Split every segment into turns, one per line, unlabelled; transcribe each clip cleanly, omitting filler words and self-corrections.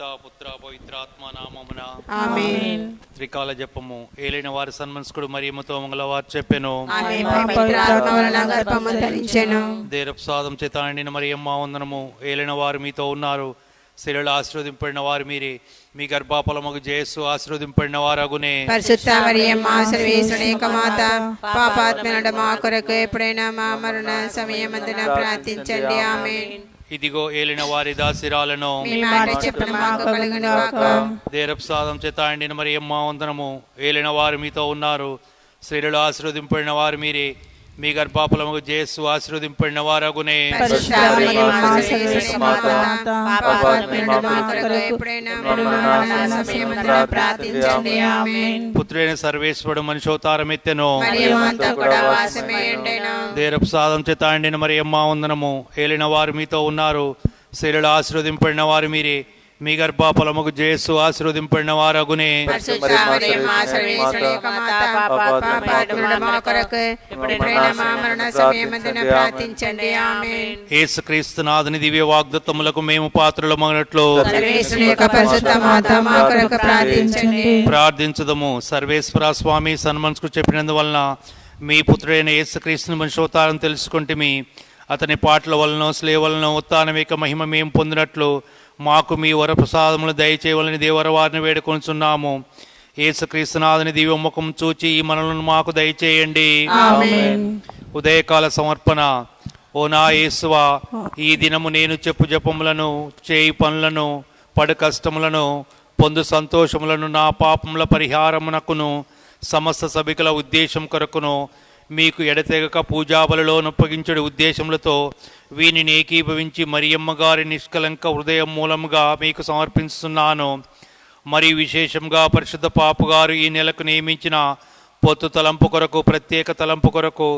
పితా పుత్ర పవిత్రాత్మ నామమున
ఆమేన్.
త్రికాల జపము. ఏలిన వారి సన్మనస్కుడు మరియమ్మతో మంగళవారు చెప్పెను. దేరప్రసాదం చేత నిండిన మరియమ్మ వందనము. ఏలిన వారు మీతో ఉన్నారు, స్త్రీలు ఆశీర్వదింపడిన వారు మీరే, మీ గర్భఫలముగు యేసు ఆశీర్వదింపడిన వారు అగునే.
పరిశుద్ధ మరియమ్మ సర్వేశ్వరుని యొక్క మాత, పాపాత్మనుడ మా కొరకు ఎప్పుడైనా మా మరణ సమయమందున ప్రార్థించండి. ఆమేన్.
ఇదిగో ఏలిన వారి దాసిరాలను. దేరప్రసాదం చేత నిండిన మరియమ్మ వందనము. ఏలిన వారు మీతో ఉన్నారు, స్త్రీలు ఆశీర్వదింపడిన వారు మీరే, మీ గర్భఫలముగు యేసు ఆశీర్వదింపడిన వారు అగునే. పుత్రుడైన సర్వేశ్వరుడు మనుషోతారం ఎత్తెను. దేరప్రసాదం చేత నిండిన మరియమ్మ వందనము. ఏలిన వారు మీతో ఉన్నారు, స్త్రీలు ఆశీర్వదింపడిన వారు మీరే, మీ గర్భఫలముగు యేసు ఆశీర్వదింపడిన వారు అగునే. యేసుక్రీస్తు నాథుని దివ్య వాగ్దత్తములకు మేము పాత్రులమగినట్లు ప్రార్థించుదము. సర్వేశ్వర స్వామి సన్మనస్కు చెప్పినందువలన మీ పుత్రుడైన యేసుక్రీస్తుని మనుషోతారం తెలుసుకుంటుమి. అతని పాటల వలన స్లేవలను ఉత్తానమేక మహిమ మేము పొందినట్లు మాకు మీ వరప్రసాదములు దయచేయవలని దేవర వారిని వేడుకొనుచున్నాము. యేసుక్రీస్తునాథుని దివ్యముఖం చూచి ఈ మనలను మాకు దయచేయండి. ఉదయకాల సమర్పణ. ఓ నా యేసువా, ఈ దినము నేను చెప్పు జపములను, చేయి పనులను, పడు కష్టములను, పొందు సంతోషములను, నా పాపముల పరిహారమునకును సమస్త సభికుల ఉద్దేశం కొరకును మీకు ఎడతెగక పూజాబలలో నొప్పగించడు ఉద్దేశములతో వీనిని ఏకీభవించి మరియమ్మ గారి నిష్కలంక హృదయం మూలముగా మీకు సమర్పిస్తున్నాను. మరియు విశేషంగా పరిశుద్ధ పాపు గారు ఈ నెలకు నియమించిన పొత్తు తలంపు కొరకు, ప్రత్యేక తలంపు కొరకు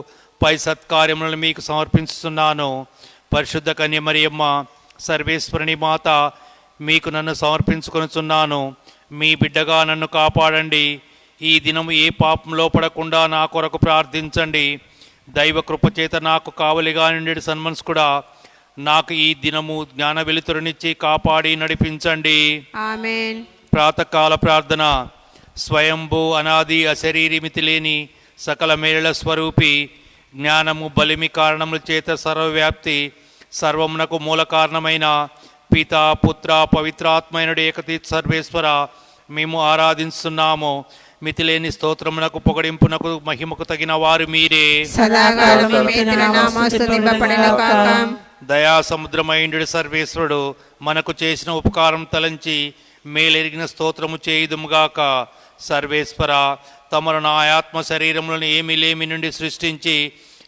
పై సత్కార్యములను మీకు సమర్పిస్తున్నాను. పరిశుద్ధ కన్య మరియమ్మ సర్వేశ్వరుని మాత, మీకు నన్ను సమర్పించుకొనుచున్నాను. మీ బిడ్డగా నన్ను కాపాడండి. ఈ దినము ఏ పాపంలో పడకుండా నా కొరకు ప్రార్థించండి. దైవ కృపచేత నాకు కావలిగా నుండి సన్మనస్కుడా, నాకు ఈ దినము జ్ఞాన వెలుతురునిచ్చి కాపాడి నడిపించండి.
ఆమేన్.
ప్రాతకాల ప్రార్థన. స్వయంభూ అనాది అశరీరిమితి లేని సకల మేళ స్వరూపి, జ్ఞానము బలిమి కారణముల చేత సర్వవ్యాప్తి, సర్వమునకు మూల కారణమైన పితా పుత్ర పవిత్రాత్మైనుడు ఏకతీత్ సర్వేశ్వర మేము ఆరాధిస్తున్నాము. మితిలేని స్తోత్రమునకు, పొగడింపునకు, మహిమకు తగిన వారు మీరే. దయా సముద్రమైండు సర్వేశ్వరుడు మనకు చేసిన ఉపకారం తలంచి మేలెరిగిన స్తోత్రము చేయుదుముగాక. సర్వేశ్వర, తమరు నా ఆత్మ శరీరములను ఏమీ లేమి నుండి సృష్టించి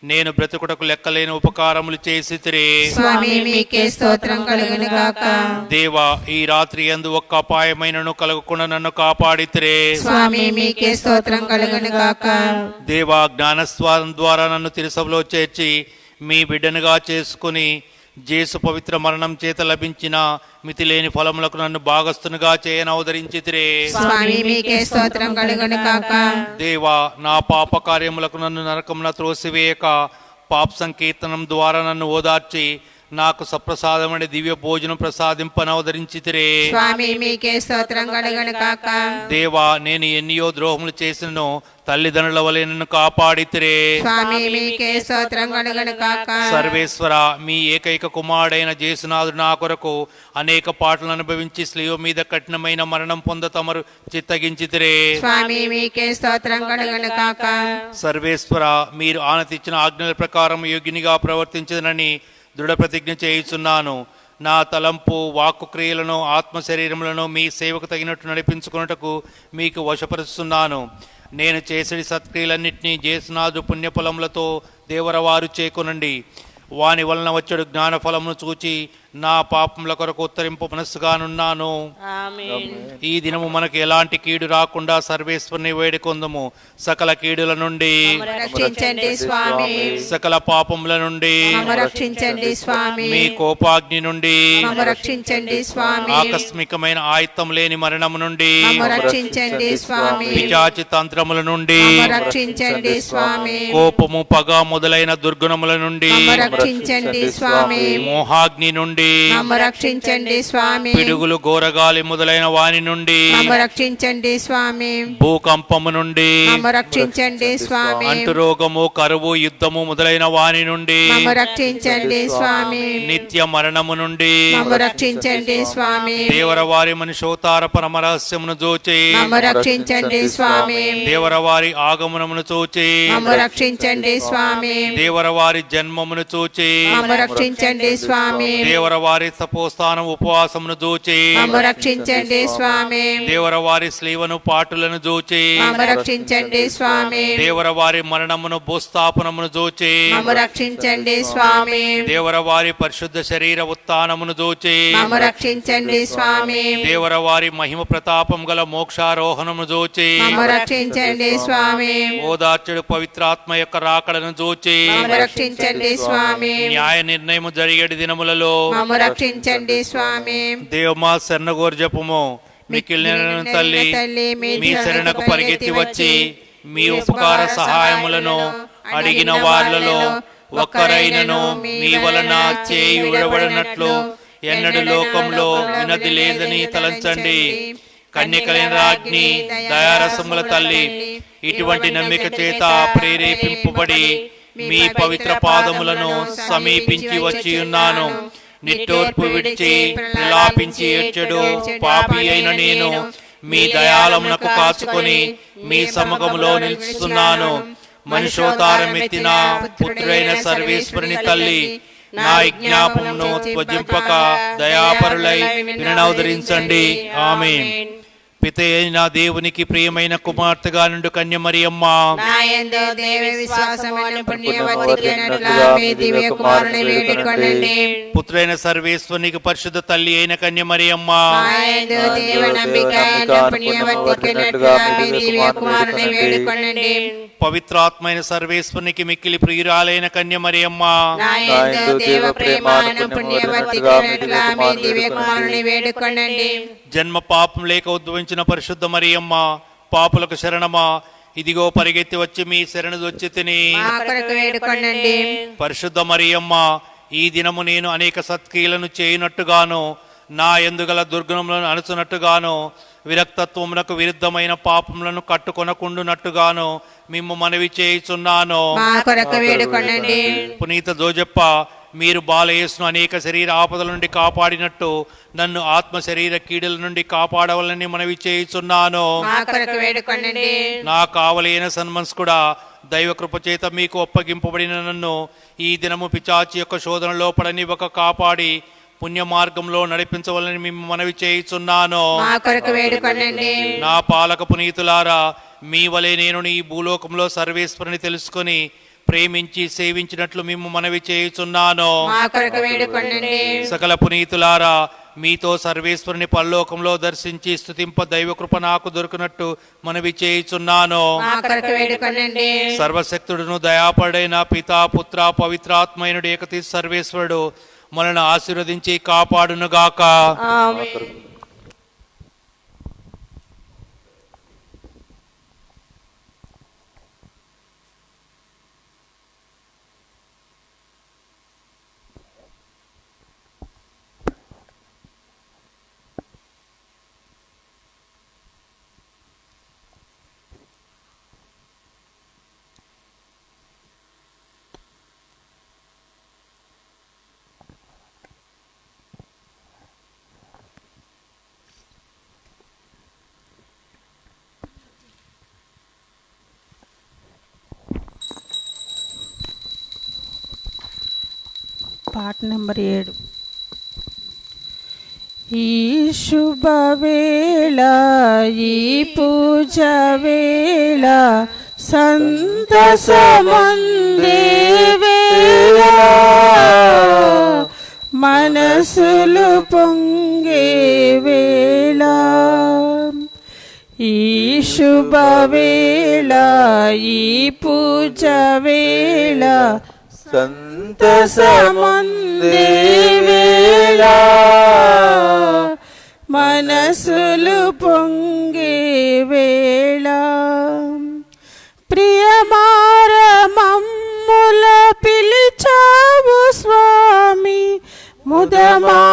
నేను బ్రతుకుటకు లెక్కలేని ఉపకారములు చేసితిరే. దేవా, ఈ రాత్రి యందు ఒక్క అపాయమైనను కలగకుండా నన్ను కాపాడితిరే. దేవా, జ్ఞానస్వారం ద్వారా నన్ను తిరుసభలో చేర్చి మీ బిడ్డనుగా చేసుకుని జేసు పవిత్ర మరణం చేత లభించిన మితిలేని ఫలములకు నన్ను భాగస్థునిగా చేయనవదరించితిరే. దేవా, నా పాప కార్యములకు నన్ను నరకమున త్రోసివేయక పాప సంకీర్తనం ద్వారా నన్ను ఓదార్చి నాకు సప్రసాదమని దివ్య భోజనం ప్రసాదింపనవదరించితిరే. దేవా, నేను ఎన్నియో ద్రోహములు చేసినను తల్లిదండ్రుల వలె నన్ను కాపాడితిరే. సర్వేశ్వర, మీ ఏకైక కుమారుడైన జేసునాథుడు నా కొరకు అనేక పాటలు అనుభవించి స్లీవ మీద కఠినమైన మరణం పొంద తమరు చిత్తగించితిరే. సర్వేశ్వర, మీరు ఆనతిచ్చిన ఆజ్ఞల ప్రకారం యోగినిగా ప్రవర్తించదనని దృఢ ప్రతిజ్ఞ చేయుచున్నాను. నా తలంపు, వాక్కు క్రియలను, ఆత్మ శరీరములను మీ సేవకు తగినట్టు నడిపించుకున్నటకు మీకు వశపరుస్తున్నాను. నేను చేసే సత్క్రియలన్నింటినీ జేసునాథు పుణ్యఫలములతో దేవరవారు చేకొనండి. వాని వలన వచ్చడు జ్ఞానఫలమును చూచి నా పాపముల కొరకు ఉత్తరింపు మనస్సుగానున్నాను. ఈ దినము మనకు ఎలాంటి కీడు రాకుండా సర్వేశ్వరుని వేడుకొందము. సకల కీడుల నుండి, సకల పాపముల నుండి, మీ కోపాగ్ని నుండి, ఆకస్మికమైన ఆయుత్తం లేని మరణము నుండి, పిశాచి తంత్రముల నుండి, కోపము, పగ మొదలైన దుర్గుణముల నుండి, మోహాగ్ని నుండి,
మమ్ము రక్షించండి స్వామి.
పిడుగులు ఘోరగాలి మొదలైన వాని నుండి
మమ్ము రక్షించండి స్వామి.
భూకంపము నుండి
మమ్ము రక్షించండి స్వామి.
అంటురోగము, కరువు, యుద్ధము మొదలైన వాని నుండి
మమ్ము రక్షించండి స్వామి.
నిత్య మరణము నుండి
మమ్ము రక్షించండి స్వామి.
దేవరవారి మనుషోతార పరమరహస్యమును చూచి
మమ్ము రక్షించండి స్వామి.
దేవరవారి ఆగమనమును చూచి
మమ్ము రక్షించండి స్వామి.
దేవరవారి జన్మమును చూచి
మమ్ము రక్షించండి స్వామి.
దేవరవారి తపోస్థానం ఉపవాసమును చూచి
మమ్ము రక్షించండి స్వామి.
దేవరవారి స్లీవను పాటులను చూచి
మమ్ము రక్షించండి స్వామి.
దేవరవారి మరణమును భూస్థాపనమును చూచి
మమ్ము రక్షించండి స్వామి.
దేవరవారి పరిశుద్ధ శరీర ఉత్థానమును చూచి
మమ్ము రక్షించండి స్వామి.
దేవరవారి మహిమ ప్రతాపం గల మోక్షారోహణమును చూచి
మమ్ము రక్షించండి స్వామి.
ఓదార్చుడు పవిత్రాత్మ యొక్క రాకడను చూచి
మమ్ము రక్షించండి స్వామి.
న్యాయ నిర్ణయము జరిగేటి దినములలో
మమ్ము రక్షించండి స్వామి.
దేవమా శరణగోరు జపము. మిక్కిలి తల్లి, మీ శరణకు పరిగెత్తి వచ్చి మీ ఉపకార సహాయములను అడిగిన వారిలో ఒక్కరైనను మీ వలన చేయి విడబడినట్లు ఎన్నడు లోకంలో వినది లేదని తలంచండి. కన్యకలైన రాజ్ఞి, దయారసముల తల్లి, ఇటువంటి నమ్మిక చేత ప్రేరేపింపబడి మీ పవిత్ర పాదములను సమీపించి వచ్చి ఉన్నాను. నిట్టూర్పు విడిచి విలాపించి ఏడ్చెడు పాపి అయిన నేను మీ దయాళమునకు కాచుకొని మీ సముఖములో నిలుస్తున్నాను. మనుషోతారమెత్తిన పుత్రుడైన సర్వేశ్వరుని తల్లి, నా విజ్ఞాపమును త్వజింపక దయాపరులై విననవదరించండి. ఆమేన్. పితే అయిన దేవునికి ప్రియమైన కుమార్తెగా నుండి కన్య మరియమ్మ,
నాయందు దేవి విశ్వాసమును పుణ్యవతికినట్లుగా మీ దివ్య కుమారుని వేడుకొనండి.
పుత్రుడైన సర్వేశ్వరునికి పరిశుద్ధ తల్లి అయిన కన్య మరియమ్మ,
నాయందు దేవ నమ్మికైన పుణ్యవతికినట్లుగా మీ దివ్య కుమారుని వేడుకొనండి.
పవిత్రాత్మైన సర్వేశ్వరునికి మిక్కిలి ప్రియురాలైన కన్య మరియమ్మ,
నాయందు దేవ ప్రేమాను పుణ్యవతికినట్లుగా మీ దివ్య కుమారుని వేడుకొనండి.
జన్మ పాపం లేక ఉద్భవించిన పరిశుద్ధ మరియమ్మ, పాపులకు శరణమా, ఇదిగో పరిగెత్తి వచ్చి మీ శరణు వచ్చి తిని
మా కొరకు వేడుకొనండి.
పరిశుద్ధ మరియమ్మ, ఈ దినము నేను అనేక సత్క్రియలను చేయునట్టుగాను, నా ఎందుగల దుర్గుణములను అణుచునట్టుగాను, విరక్తత్వమునకు విరుద్ధమైన పాపములను కట్టుకొనకుండునట్టుగాను మిమ్ము మనవి చేయుచున్నాను.
మా కొరకు వేడుకొనండి.
పునీత జోజప్ప, మీరు బాలయేసును అనేక శరీర ఆపదల నుండి కాపాడినట్టు నన్ను ఆత్మ శరీర కీడుల నుండి కాపాడవలని మనవి చేయుచున్నాను.
మా కొరకు వేడుకొనండి.
నా కావలైన సన్మనస్కుడా, దైవ కృప చేత మీకు ఒప్పగింపబడిన నన్ను ఈ దినము పిచాచి యొక్క శోధనలో పడనివ్వక కాపాడి పుణ్య మార్గంలో నడిపించవలని మేము మనవి చేయుచున్నాను.
మా కొరకు వేడుకొనండి.
నా పాలక పునీతులారా, మీ వలె నేను ఈ భూలోకంలో సర్వేశ్వరుని తెలుసుకొని ప్రేమించి సేవించినట్లు మేము మనవి చేయుచున్నాను.
మా కొరకు వేడుకొనండి.
సకల పునీతులారా, మీతో సర్వేశ్వరుని పరలోకంలో దర్శించి స్తుతింప దైవకృప నాకు దొరికినట్టు మనవి చేయుచున్నాను.
మా కొరకు వేడుకొనండి.
సర్వశక్తుడును దయాపరుడైన పితా పుత్ర పవిత్రాత్మయునుడు ఏకతి సర్వేశ్వరుడు మనల్ని ఆశీర్వదించి కాపాడునుగాక.
ఆమేన్.
పాట నెంబర్ 7. ఈ శుభవేళ, ఈ పూజ వేళ, సంతసమందే వేళ, మనసులు పొంగే వేళ. ఈ శుభవేళ, ఈ పూజ వేళ, సంతసమందే వేళ, మనసులు పొంగే వేళ. ప్రియమార మమ్ముల పిలిచావు స్వామి, ముదమా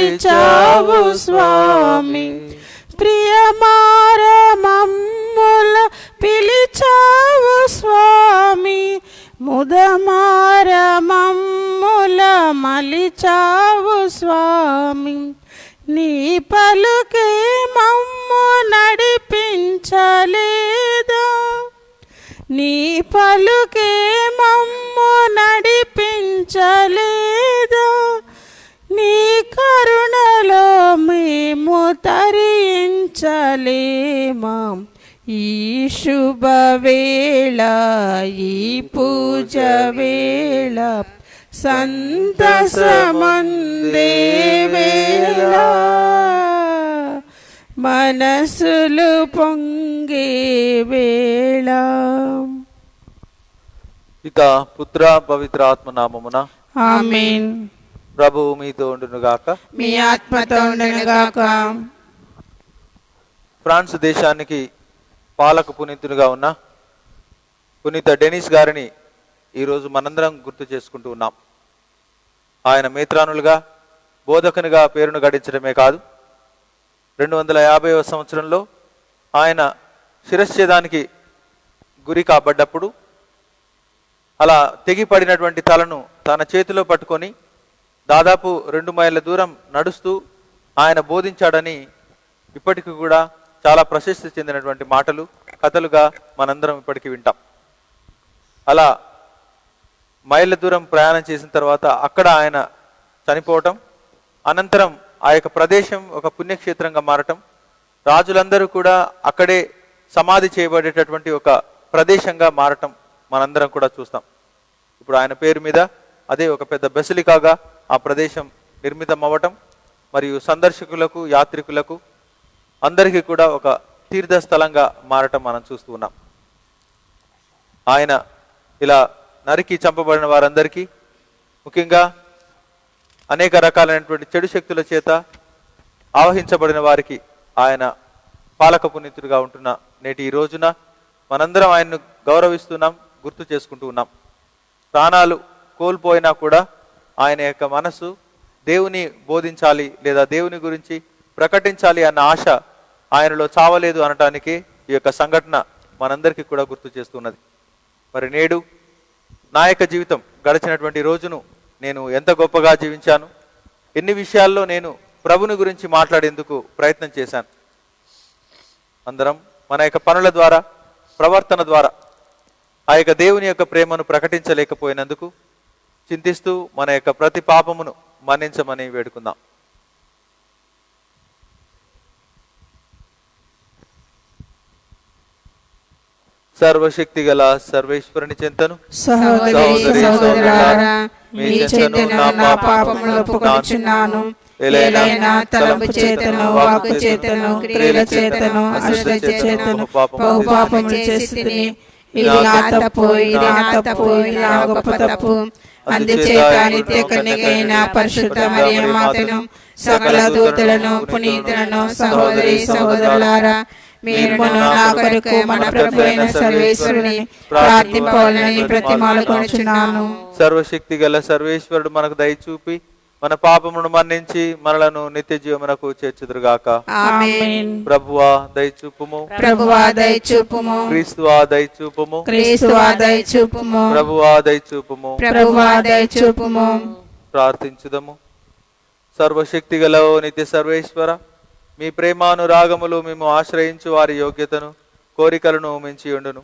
మలిచావు స్వామి, ప్రియమార మమ్ముల పిలిచావు స్వామి, ముదమార మమ్ముల మలిచావు స్వామి, నీ పలుకే మమ్ము నడిపించలేదా, నీ పలుకే మమ్ము నడిపించలేదా, నీ కరుణలో మేము తరించలేమా, ఈ శుభవేళ ఈ పూజ వేళ సంతసమందే వేళ, మనసులు పొంగే వేళ.
పితా పుత్ర పవిత్ర ఆత్మ నామమున
ఆమేన్.
ప్రభువు మీతో ఉండునుగాక.
మీ ఆత్మతో ఉండునుగాక.
ఫ్రాన్స్ దేశానికి పాలక పునీతునిగా ఉన్న పునీత డెనిస్ గారిని ఈరోజు మనందరం గుర్తు చేసుకుంటూ ఉన్నాం. ఆయన మేత్రానులుగా బోధకునిగా పేరును గడించడమే కాదు, 250వ సంవత్సరంలో ఆయన శిరశ్ఛేదానికి గురి కాబడ్డప్పుడు అలా తెగిపడినటువంటి తలను తన చేతిలో పట్టుకొని దాదాపు 2 మైళ్ళ దూరం నడుస్తూ ఆయన బోధించాడని ఇప్పటికీ కూడా చాలా ప్రశస్తి చెందినటువంటి మాటలు, కథలుగా మనందరం ఇప్పటికీ వింటాం. అలా మైళ్ళ దూరం ప్రయాణం చేసిన తర్వాత అక్కడ ఆయన చనిపోవటం, అనంతరం ఆ యొక్క ప్రదేశం ఒక పుణ్యక్షేత్రంగా మారటం, రాజులందరూ కూడా అక్కడే సమాధి చేయబడేటటువంటి ఒక ప్రదేశంగా మారటం మనందరం కూడా చూస్తాం. ఇప్పుడు ఆయన పేరు మీద అదే ఒక పెద్ద బెసిలికాగా ఆ ప్రదేశం నిర్మితం అవ్వటం, మరియు సందర్శకులకు యాత్రికులకు అందరికీ కూడా ఒక తీర్థస్థలంగా మారటం మనం చూస్తూ ఉన్నాం. ఆయన ఇలా నరికి చంపబడిన వారందరికీ, ముఖ్యంగా అనేక రకాలైనటువంటి చెడు శక్తుల చేత ఆవహించబడిన వారికి ఆయన పాలక పునీతుడిగా ఉంటున్న నేటి ఈ రోజున మనందరం ఆయన్ను గౌరవిస్తున్నాం, గుర్తు చేసుకుంటూ ఉన్నాం. ప్రాణాలు కోల్పోయినా కూడా ఆయన యొక్క మనసు దేవుని బోధించాలి లేదా దేవుని గురించి ప్రకటించాలి అన్న ఆశ ఆయనలో చావలేదు అనటానికి ఈ యొక్క సంఘటన మనందరికీ కూడా గుర్తు చేస్తున్నది. మరి నేడు నా యొక్క జీవితం గడిచినటువంటి రోజును నేను ఎంత గొప్పగా జీవించాను, ఎన్ని విషయాల్లో నేను ప్రభుని గురించి మాట్లాడేందుకు ప్రయత్నం చేశాను. అందరం మన యొక్క పనుల ద్వారా, ప్రవర్తన ద్వారా ఆ యొక్క దేవుని యొక్క ప్రేమను ప్రకటించలేకపోయినందుకు చింతిస్తూ మన యొక్క ప్రతి పాపమును మన్నించమని వేడుకుందాం. సర్వశక్తి గల సర్వేశ్వరుని చెంతను
సహోదరి సహోదరులారా, మీ చెంతను నా పాపములు ఒప్పుకొనుచున్నాను. ఏలైనా తలంపు చేతను, వాక్కు చేతను, క్రియల చేతను, అశ్రద్ధ చేతను బహుపాపములు చేసితిని. ఇది నా తప్పు, ఇది నా తప్పు, ఇది నా గొప్ప తప్పు. అందుచేత నిత్య కన్యకైన పరిశుద్ధ మరియ మాతను, సకల దూతలను, పునీతులను, సహోదరి సహోదరులారా, మీరు నా కొరకు మన ప్రభు అయిన సర్వేశ్వరుని ప్రార్థింపవాలని ప్రతిమాలుకొనుచున్నాను.
సర్వశక్తి గల సర్వేశ్వరుడు మనకు దయచూపి మన పాపమును మన్నించి మనలను నిత్య జీవమునకు చేర్చుదురుగాక.
ఆమేన్.
ప్రభువా దయచూపుము,
ప్రభువా దయచూపుము,
క్రీస్తువా దయచూపుము,
క్రీస్తువా దయచూపుము,
ప్రభువా దయచూపుము.
ప్రభువా దయచూపుము.
ప్రార్థించుదము. సర్వశక్తి గల ఓ నిత్య సర్వేశ్వర, మీ ప్రేమానురాగములు మేము ఆశ్రయించు వారి యోగ్యతను, కోరికలను మించి ఉండును.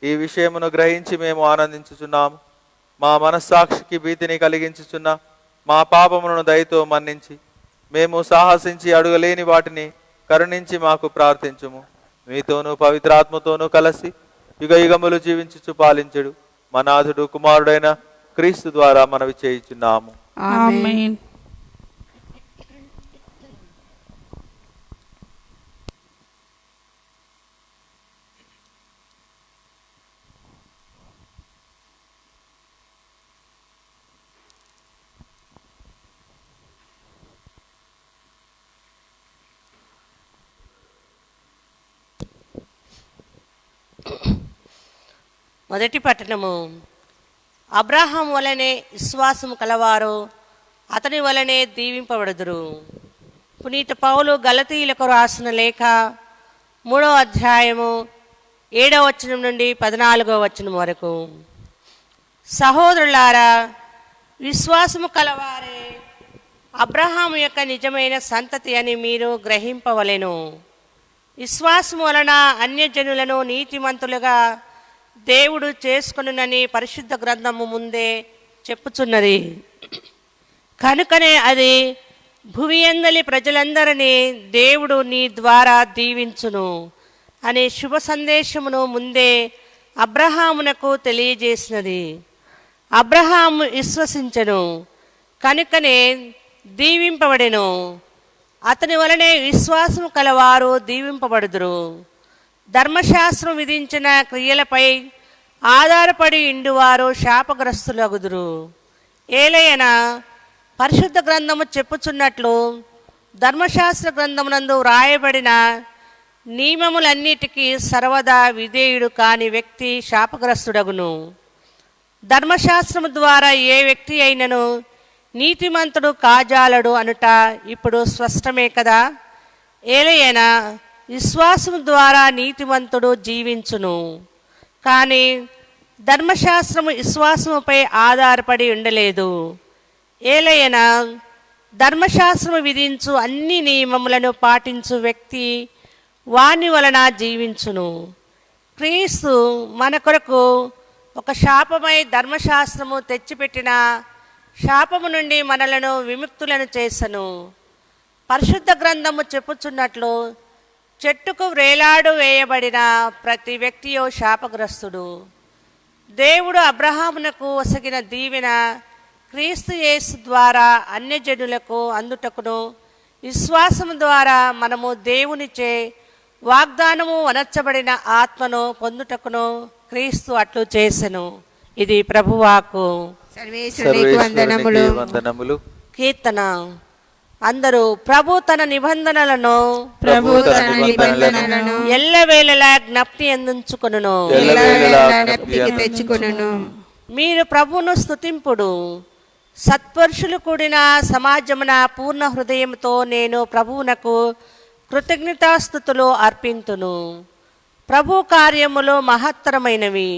ఈ విషయమును గ్రహించి మేము ఆనందించుచున్నాము. మా మనస్సాక్షికి భీతిని కలిగించుచున్న మా పాపములను దయతో మన్నించి మేము సాహసించి అడుగలేని వాటిని కరుణించి మాకు ప్రార్థించుము. మీతోనూ పవిత్రాత్మతోనూ కలిసి యుగ యుగములు జీవించుచు పాలించుడు మా నాథుడు కుమారుడైన క్రీస్తు ద్వారా మనవి చేయుచున్నాము.
ఆమేన్.
మొదటి పట్టణము. అబ్రహాం వలనే విశ్వాసము కలవారు అతని వలనే దీవింపబడుదురు. పునీత పౌలు గలతీయులకు రాసిన లేఖ 3వ అధ్యాయము 7వ వచనం నుండి 14వ వచనం వరకు. సహోదరులారా, విశ్వాసము కలవారే అబ్రహాము యొక్క నిజమైన సంతతి అని మీరు గ్రహింపవలెను. విశ్వాసము వలన అన్యజనులను నీతిమంతులుగా దేవుడు చేసుకొనునని పరిశుద్ధ గ్రంథము ముందే చెప్పుచున్నది. కనుకనే అది భువియందలి ప్రజలందరినీ దేవుడు నీ ద్వారా దీవించును అనే శుభ సందేశమును ముందే అబ్రహామునకు తెలియజేసినది. అబ్రహాము విశ్వసించెను, కనుకనే దీవింపబడెను. అతని వలనే విశ్వాసము కలవారు దీవింపబడుదురు. ధర్మశాస్త్రం విధించిన క్రియలపై ఆధారపడి ఇండువారు శాపగ్రస్తులగుదురు. ఏలయనా పరిశుద్ధ గ్రంథము చెప్పుచున్నట్లు ధర్మశాస్త్ర గ్రంథమునందు వ్రాయబడిన నియమములన్నిటికీ సర్వదా విధేయుడు కాని వ్యక్తి శాపగ్రస్తుడగును. ధర్మశాస్త్రము ద్వారా ఏ వ్యక్తి అయినను నీతిమంతుడు కాజాలడు అనుట ఇప్పుడు స్పష్టమే కదా. ఏలయనా విశ్వాసము ద్వారా నీతిమంతుడు జీవించును. కానీ ధర్మశాస్త్రము విశ్వాసముపై ఆధారపడి ఉండలేదు. ఏలయనా ధర్మశాస్త్రము విధించు అన్ని నియమములను పాటించు వ్యక్తి వాని వలన జీవించును. క్రీస్తు మన కొరకు ఒక శాపమై ధర్మశాస్త్రము తెచ్చిపెట్టిన శాపము నుండి మనలను విముక్తులను చేసెను. పరిశుద్ధ గ్రంథము చెప్పుచున్నట్లు చెట్టుకు వ్రేలాడు వేయబడిన ప్రతి వ్యక్తియో శాపగ్రస్తుడు. దేవుడు అబ్రహామునకు ఒసగిన దీవెన క్రీస్తు యేసు ద్వారా అన్యజనులకు అందుటకును, విశ్వాసము ద్వారా మనము దేవునిచే వాగ్దానము వనర్చబడిన ఆత్మను పొందుటకును క్రీస్తు అట్లు చేసెను. ఇది ప్రభువాకు.
సర్వేశ్వరునికి వందనములు.
వందనములు.
కీర్తన. అందరూ ప్రభు తన నిబంధనలను ఎల్లవేళలా జ్ఞప్తి అందించుకొనును.
తెచ్చుకొనును.
మీరు ప్రభువును స్తుతింపుడు. సత్పురుషులు కూడిన సమాజమున పూర్ణ హృదయంతో నేను ప్రభువునకు కృతజ్ఞతాస్తుతులు అర్పింతును. ప్రభు కార్యములు మహత్తరమైనవి,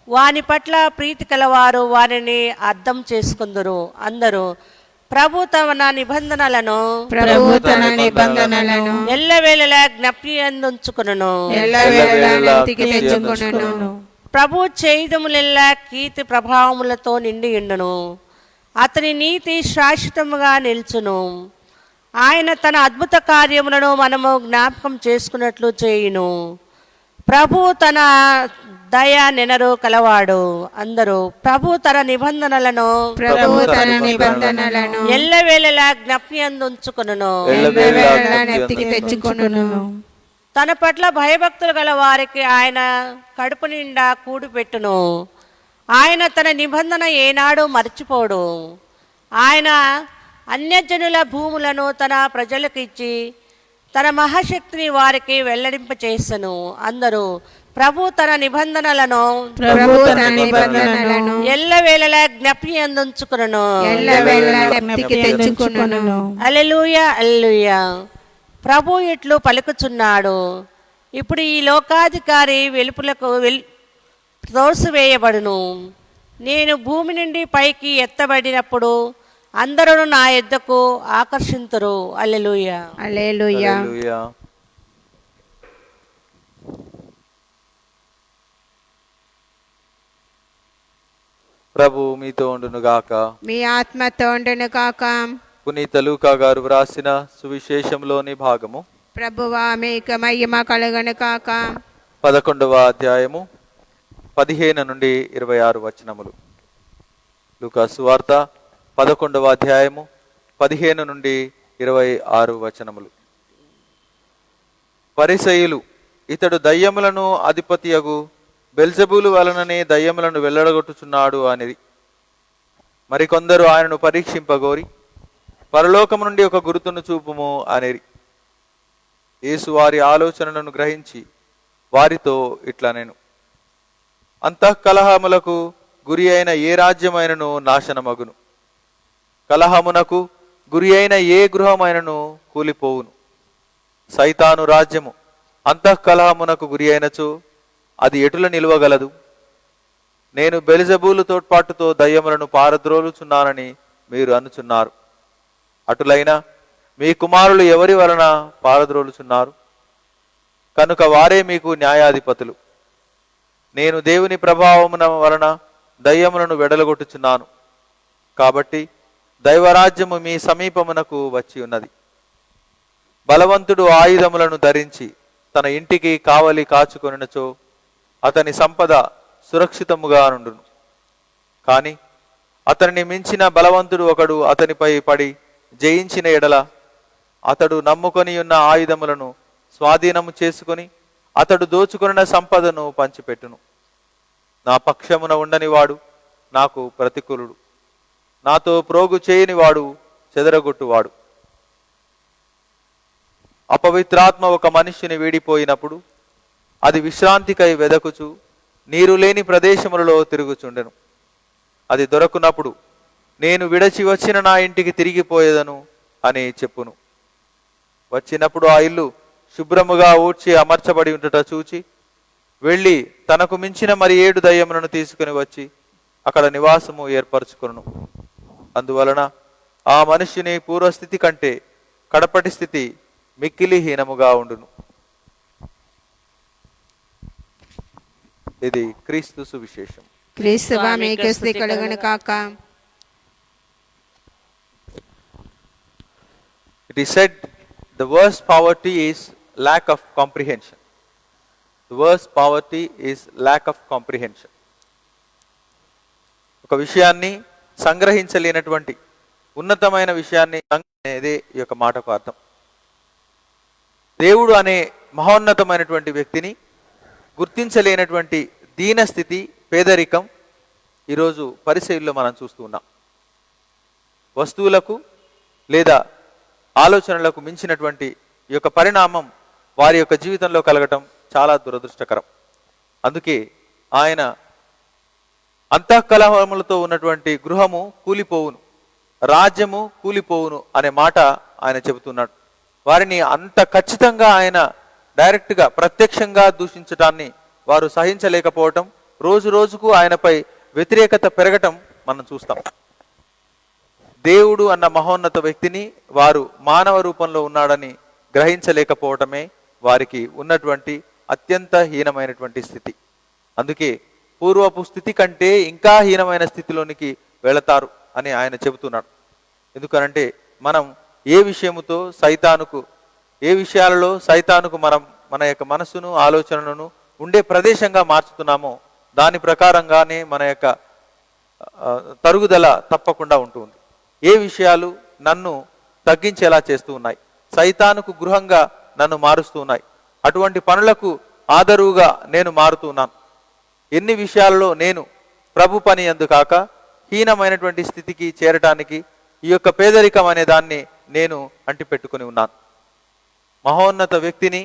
వాని పట్ల ప్రీతి కలవారు వారిని అర్థం చేసుకుందరు. అందరూ ప్రభు తన నిబంధనలను ఎల్లవేళలా జ్ఞప్తి అందించుకొనును. ప్రభు చేయుదములెల్లా కీర్తి ప్రభావములతో నిండి ఉండును. అతని నీతి శాశ్వతముగా నిల్చును. ఆయన తన అద్భుత కార్యములను మనము జ్ఞాపకం చేసుకున్నట్లు చేయును. ప్రభు తన దయ నెనరు కలవాడు. అందరూ ప్రభు తన నిబంధనలను ఎల్లవేళలా జ్ఞప్తి అందించుకొనును. తన పట్ల భయభక్తులు గల వారికి ఆయన కడుపు నిండా కూడి పెట్టును. ఆయన తన నిబంధన ఏనాడు మర్చిపోడు. ఆయన అన్యజనుల భూములను తన ప్రజలకు ఇచ్చి తన మహాశక్తిని వారికి వెల్లడింప చేసెను. అందరూ ప్రభు తన నిబంధనలను ఎల్లవేళలా జ్ఞప్తి అందించుకొనును. హల్లెలూయా, హల్లెలూయా. ప్రభు ఇట్లు పలుకుచున్నాడు. ఇప్పుడు ఈ లోకాధికారి వెలుపులకు త్రోసివేయబడును. నేను భూమి నుండి పైకి ఎత్తబడినప్పుడు అందరూ నా యొద్దకు ఆకర్షింతురు. హల్లెలూయా,
హల్లెలూయా.
ప్రభు మీతో ఉండును గాక.
మీ ఆత్మతో ఉండును కాక.
పునీత లూకా గారు వ్రాసిన సువిశేషంలోని భాగము.
ప్రభువా మీకు మహిమ కలుగును కాక.
11వ అధ్యాయము 15 నుండి 26 వచనములు. లూకా సువార్త 11వ అధ్యాయము 15 నుండి 26 వచనములు. పరిసయ్యులు ఇతడు దయ్యములను అధిపతియగు బెల్జెబూలు వలననే దయ్యములను వెళ్ళడగొట్టుచున్నాడు అనిది. మరికొందరు ఆయనను పరీక్షింపగోరి పరలోకము నుండి ఒక గురుతును చూపుము అనిరి. యేసు వారి ఆలోచనలను గ్రహించి వారితో ఇట్లా నేను అంతఃకలహములకు గురి అయిన ఏ రాజ్యమైనను నాశనమగును. కలహమునకు గురి అయిన ఏ గృహమైనను కూలిపోవును. సైతాను రాజ్యము అంతఃకలహమునకు గురి అయినచో అది ఎటుల నిలువగలదు? నేను బెల్జెబూలు తోడ్పాటుతో దయ్యములను పారద్రోలుచున్నానని మీరు అనుచున్నారు. అటులైనా మీ కుమారులు ఎవరి వలన పారద్రోలుచున్నారు? కనుక వారే మీకు న్యాయాధిపతులు. నేను దేవుని ప్రభావమున వలన దయ్యములను వెడలగొట్టుచున్నాను. కాబట్టి దైవరాజ్యము మీ సమీపమునకు వచ్చి ఉన్నది. బలవంతుడు ఆయుధములను ధరించి తన ఇంటికి కావలి కాచుకొనినచో అతని సంపద సురక్షితముగా నుండును. కాని అతనిని మించిన బలవంతుడు ఒకడు అతనిపై పడి జయించిన ఎడల అతడు నమ్ముకొని ఉన్న ఆయుధములను స్వాధీనము చేసుకొని అతడు దోచుకొనిన సంపదను పంచిపెట్టును. నా పక్షమున ఉండని వాడు నాకు ప్రతికూలుడు, నాతో ప్రోగు చేయని వాడు చెదరగొట్టువాడు. అపవిత్రాత్మ ఒక మనుష్యుని వీడిపోయినప్పుడు అది విశ్రాంతికై వెదకుచు నీరు లేని ప్రదేశములలో తిరుగుచుండెను. అది దొరకునప్పుడు నేను విడచి వచ్చిన నా ఇంటికి తిరిగిపోయేదను అని చెప్పును. వచ్చినప్పుడు ఆ ఇల్లు శుభ్రముగా ఊడ్చి అమర్చబడి ఉండుట చూచి వెళ్ళి తనకు మించిన మరి 7 దయ్యములను తీసుకుని వచ్చి అక్కడ నివాసము ఏర్పరచుకొను. అందువలన ఆ మనుష్యుని పూర్వస్థితి కంటే కడపటి స్థితి మిక్కిలి హీనముగా ఉండును. ఇది క్రీస్తు సువిశేషం.
క్రీస్తువా మీకు స్తుతి కలుగును కాక.
It is said the worst poverty is lack of comprehension. The worst poverty is lack of comprehension. ఒక విషయాన్ని సంగ్రహించలేనటువంటి ఉన్నతమైన విషయాన్ని అనేది ఈ యొక్క మాటకు అర్థం. దేవుడు అనే మహోన్నతమైనటువంటి వ్యక్తిని గుర్తించలేనటువంటి దీనస్థితి, పేదరికం ఈరోజు పరిసయ్యుల్లో మనం చూస్తూ ఉన్నాం. వస్తువులకు లేదా ఆలోచనలకు మించినటువంటి ఈ యొక్క పరిణామం వారి యొక్క జీవితంలో కలగటం చాలా దురదృష్టకరం. అందుకే ఆయన అంతఃకలహములతో ఉన్నటువంటి గృహము కూలిపోవును, రాజ్యము కూలిపోవును అనే మాట ఆయన చెబుతున్నాడు. వారిని అంత ఖచ్చితంగా ఆయన డైరెక్ట్గా ప్రత్యక్షంగా దూషించటాన్ని వారు సహించలేకపోవటం, రోజు రోజుకు ఆయనపై వ్యతిరేకత పెరగటం మనం చూస్తాం. దేవుడు అన్న మహోన్నత వ్యక్తిని వారు మానవ రూపంలో ఉన్నాడని గ్రహించలేకపోవటమే వారికి ఉన్నటువంటి అత్యంత హీనమైనటువంటి స్థితి. అందుకే పూర్వపు స్థితి కంటే ఇంకా హీనమైన స్థితిలోనికి వెళతారు అని ఆయన చెబుతున్నాడు. ఎందుకనంటే మనం ఏ విషయముతో సైతానుకు, ఏ విషయాలలో సైతానుకు మనం మన యొక్క మనసును, ఆలోచనలను ఉండే ప్రదేశంగా మార్చుతున్నామో దాని ప్రకారంగానే మన యొక్క తరుగుదల తప్పకుండా ఉంటుంది. ఏ విషయాలు నన్ను తగ్గించేలా చేస్తూ ఉన్నాయి, సైతానుకు గృహంగా నన్ను మారుస్తూ ఉన్నాయి, అటువంటి పనులకు ఆదరువుగా నేను మారుతున్నాను. ఎన్ని విషయాలలో నేను ప్రభు పని యందు కాక హీనమైనటువంటి స్థితికి చేరటానికి ఈ యొక్క పేదరికం అనే దాన్ని నేను అంటిపెట్టుకుని ఉన్నాను. మహోన్నత వ్యక్తిని,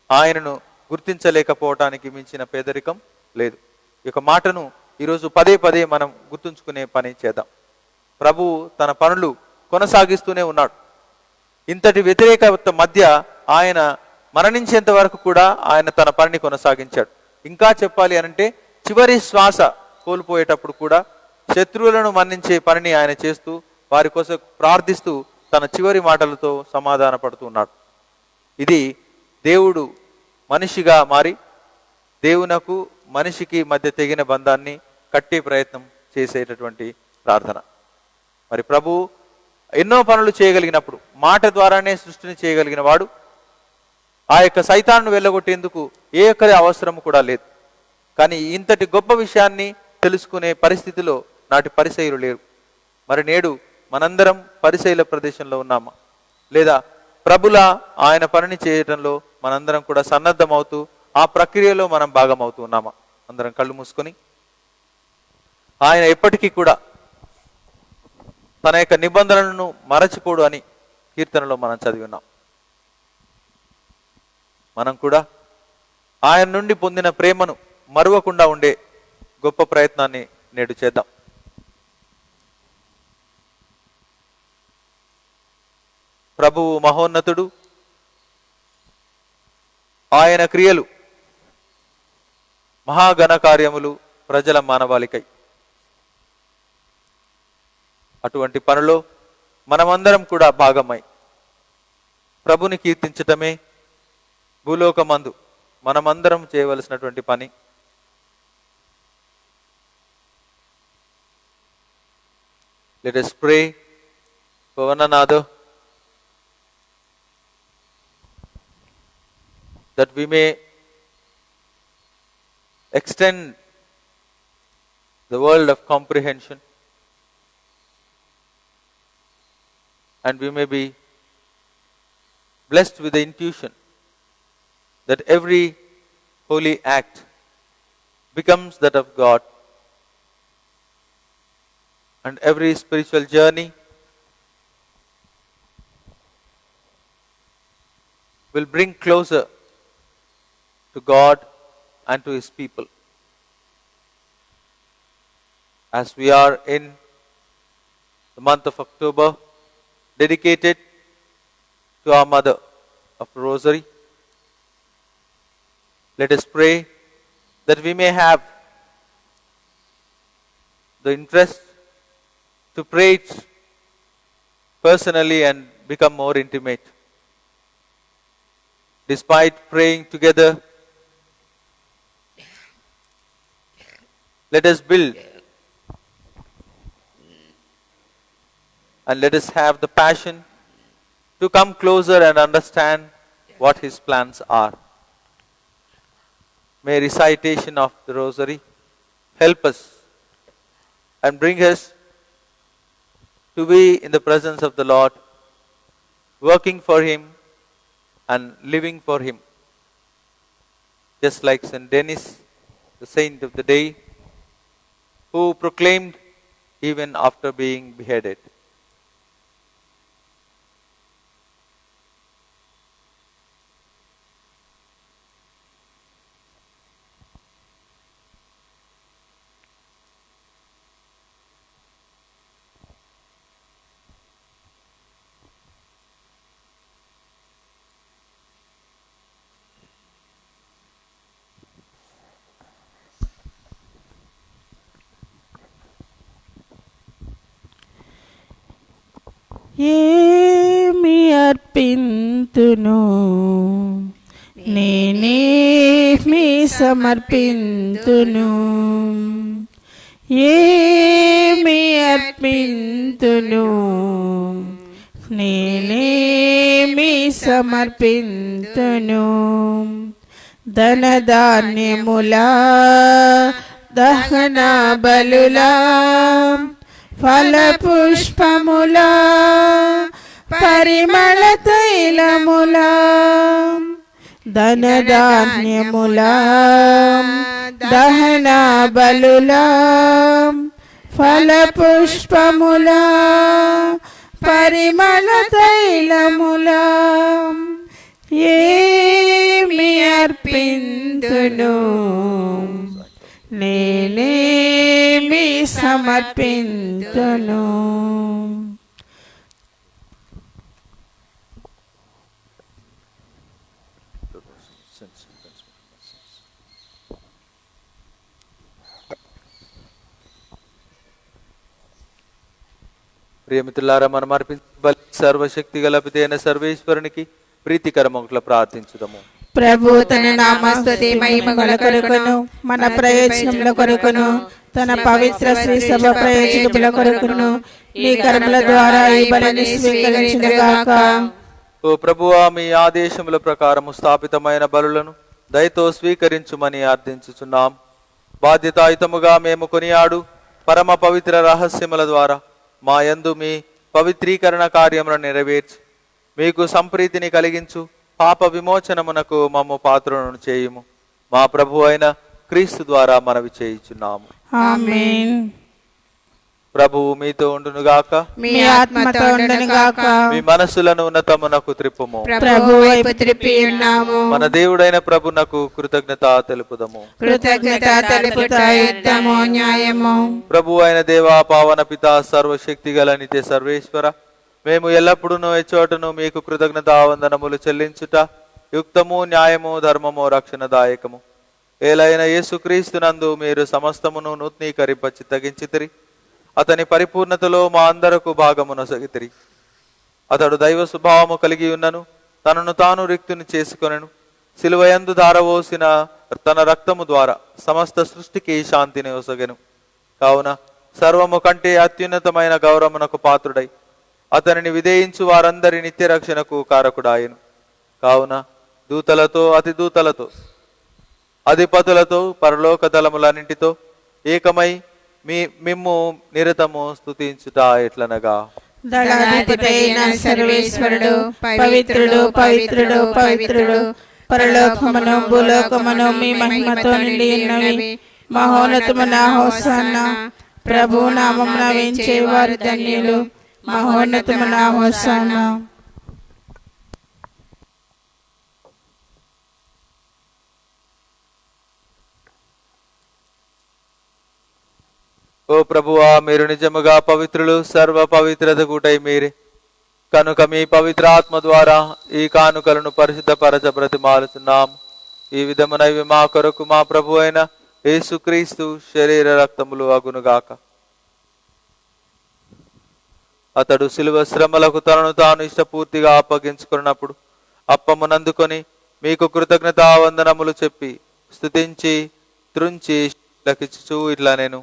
ఆయనను గుర్తించలేకపోవటానికి మించిన పేదరికం లేదు. ఈ యొక్క మాటను ఈరోజు పదే పదే మనం గుర్తుంచుకునే పని చేద్దాం. ప్రభు తన పనులు కొనసాగిస్తూనే ఉన్నాడు. ఇంతటి వ్యతిరేకత మధ్య ఆయన మరణించేంత వరకు కూడా ఆయన తన పనిని కొనసాగించాడు. ఇంకా చెప్పాలి అనంటే చివరి శ్వాస కోల్పోయేటప్పుడు కూడా శత్రువులను మన్నించే పనిని ఆయన చేస్తూ వారి కోసం ప్రార్థిస్తూ తన చివరి మాటలతో సమాధాన పడుతున్నాడు. ఇది దేవుడు మనిషిగా మారి దేవునకు మనిషికి మధ్య తెగిన బంధాన్ని కట్టే ప్రయత్నం చేసేటటువంటి ప్రార్థన. మరి ప్రభు ఎన్నో పనులు చేయగలిగినప్పుడు, మాట ద్వారానే సృష్టిని చేయగలిగిన వాడు ఆ యొక్క సైతాన్ని వెళ్ళగొట్టేందుకు ఏ ఒక్కరి అవసరం కూడా లేదు. కానీ ఇంతటి గొప్ప విషయాన్ని తెలుసుకునే పరిస్థితిలో నాటి పరిసయ్యులు లేరు. మరి నేడు మనందరం పరిసయ్యుల ప్రదేశంలో ఉన్నామా, లేదా ప్రభుల ఆయన పనిని చేయడంలో మనందరం కూడా సన్నద్ధమవుతూ ఆ ప్రక్రియలో మనం భాగమవుతూ ఉన్నామా? అందరం కళ్ళు మూసుకొని, ఆయన ఎప్పటికీ కూడా తన యొక్క నిబంధనలను మరచిపోడు అని కీర్తనలో మనం చదివి ఉన్నాం. మనం కూడా ఆయన నుండి పొందిన ప్రేమను మరువకుండా ఉండే గొప్ప ప్రయత్నాన్ని నేడు చేద్దాం. ప్రభువు మహోన్నతుడు, ఆయన క్రియలు మహాఘన కార్యములు ప్రజల మానవాళికై. అటువంటి పనిలో మనమందరం కూడా భాగమై ప్రభుని కీర్తించటమే భూలోకమందు మనమందరం చేయవలసినటువంటి పని. Let us pray for one another that we may extend the world of comprehension and we may be blessed with the intuition that every holy act becomes that of God, and every spiritual journey will bring closer to God and to His people. As we are in the month of October, dedicated to our Mother of Rosary, let us pray that we may have the interest to pray it personally and become more intimate. Despite praying together, let us build and let us have the passion to come closer and understand what His plans are. May recitation of the Rosary help us and bring us to be in the presence of the Lord, working for Him and living for Him. Just like Saint Denis, the saint of the day, who proclaimed even after being beheaded.
ఏమి అర్పింతును, నేనేమి సమర్పింతును, ఏమి అర్పింతును, నేనేమి సమర్పింతును. ధనధాన్యములా దహన బలులా ఫలపుష్పములా పరిమళ తైలములా ధనధాన్యములా దహన బలులా ఫలపుష్పములా పరిమళ తైలములా ఏమి అర్పింతును, నేనేమి సమర్పింతును.
ప్రియమిత్రులారా, మనం అర్పించే సర్వశక్తి గల పితైన సర్వేశ్వరునికి ప్రీతికరముగా ప్రార్థించుదాము.
ప్రభు తన నామస్తుతి మహిమల కొరకును మన ప్రయోజనముల కొరకును తన పవిత్ర శ్రీ సభ ప్రయోజనముల కొరకును నీ కర్మల ద్వారా ఈ బలిని స్వీకరించుగాక.
ఓ ప్రభువా, మీ ఆదేశముల ప్రకారము స్థాపితమైన బలులను దయతో స్వీకరించుమని అర్థించుచున్నాం. బాధ్యతాయుతముగా మేము కొనియాడు పరమ పవిత్ర రహస్యముల ద్వారా మా యందు మీ పవిత్రీకరణ కార్యములను నెరవేర్చి మీకు సంప్రీతిని కలిగించు పాప విమోచనమునకు మమ్ము పాత్రులను చేయుము. మా ప్రభు అయిన క్రీస్తు ద్వారా మనవి చేయుచున్నాము.
ఆమేన్.
ప్రభువు మీతో ఉండునుగాక,
మీ ఆత్మతో ఉండునుగాక.
మీ మనస్సులను ఉన్నతమునకు త్రిప్పుము.
ప్రభు వైపు త్రిప్పి ఉన్నాము.
మన దేవుడైన ప్రభునకు కృతజ్ఞత తెలుపుదము.
కృతజ్ఞత తెలుపుట యుక్తము, న్యాయము.
ప్రభు అయిన దేవా, పావన పిత, సర్వశక్తి గల నిత్య సర్వేశ్వర, మేము ఎల్లప్పుడూ ఎచ్చోటను మీకు కృతజ్ఞతావందనములు చెల్లించుట యుక్తము, న్యాయము, ధర్మము, రక్షణదాయకము. ఏలైన యేసుక్రీస్తునందు మీరు సమస్తమును నూతనీకరింప చిత్తగించితిరి. అతని పరిపూర్ణతలో మా అందరకు భాగమునొసగితిరి. అతడు దైవ స్వభావము కలిగి ఉన్నను, తనను తాను రిక్తుని చేసుకొనెను. సిలువయందు ధారవోసిన తన రక్తము ద్వారా సమస్త సృష్టికి శాంతిని ఒసగెను. కావున సర్వము కంటే అత్యున్నతమైన గౌరవమునకు పాత్రుడై అతనిని విధేయించు వారందరి నిత్య రక్షణకు కారకుడాయను. కావున దూతలతో, అతిదూతలతో, అధిపతులతో, పరలోక దళములన్నింటితో ఏకమై మిమ్ము నిరతము స్తుతించుట ఎట్లనగా,
దళాధిపతైన సర్వేశ్వరుడు పవిత్రుడు, పవిత్రుడు, పవిత్రుడు, పరలోకమును భూలోకమును మీ మహిమతో నిండి ఉన్నవి. మహోన్నతమున హోసన్న. ప్రభు నామమున వేంచే వారు ధన్యులు. మహోన్నతమున హోసన్న.
ఓ ప్రభువా, మీరు నిజముగా పవిత్రులు, సర్వ పవిత్రత కూటై మీరే. కనుక మీ పవిత్రాత్మ ద్వారా ఈ కానుకలను పరిశుద్ధపరచ బ్రతిమాలుతున్నాం. ఈ విధమునవి మా కొరకు మా ప్రభు అయిన యేసుక్రీస్తు శరీర రక్తములు అగునుగాక. అతడు శిలువ శ్రమలకు తనను తాను ఇష్టపూర్తిగా అప్పగించుకున్నప్పుడు అప్పమునందుకొని మీకు కృతజ్ఞతావందనములు చెప్పి స్తుతించి త్రుంచి లకించుచూ ఇట్లా నేను,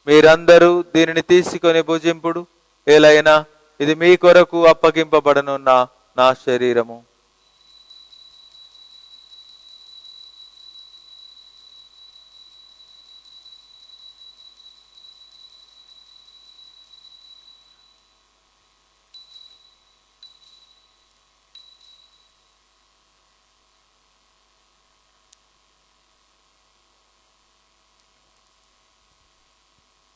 మీరందరూ దీనిని తీసుకొని భుజింపుడు. ఏలైనా ఇది మీ కొరకు అప్పగింపబడనున్న నా శరీరము.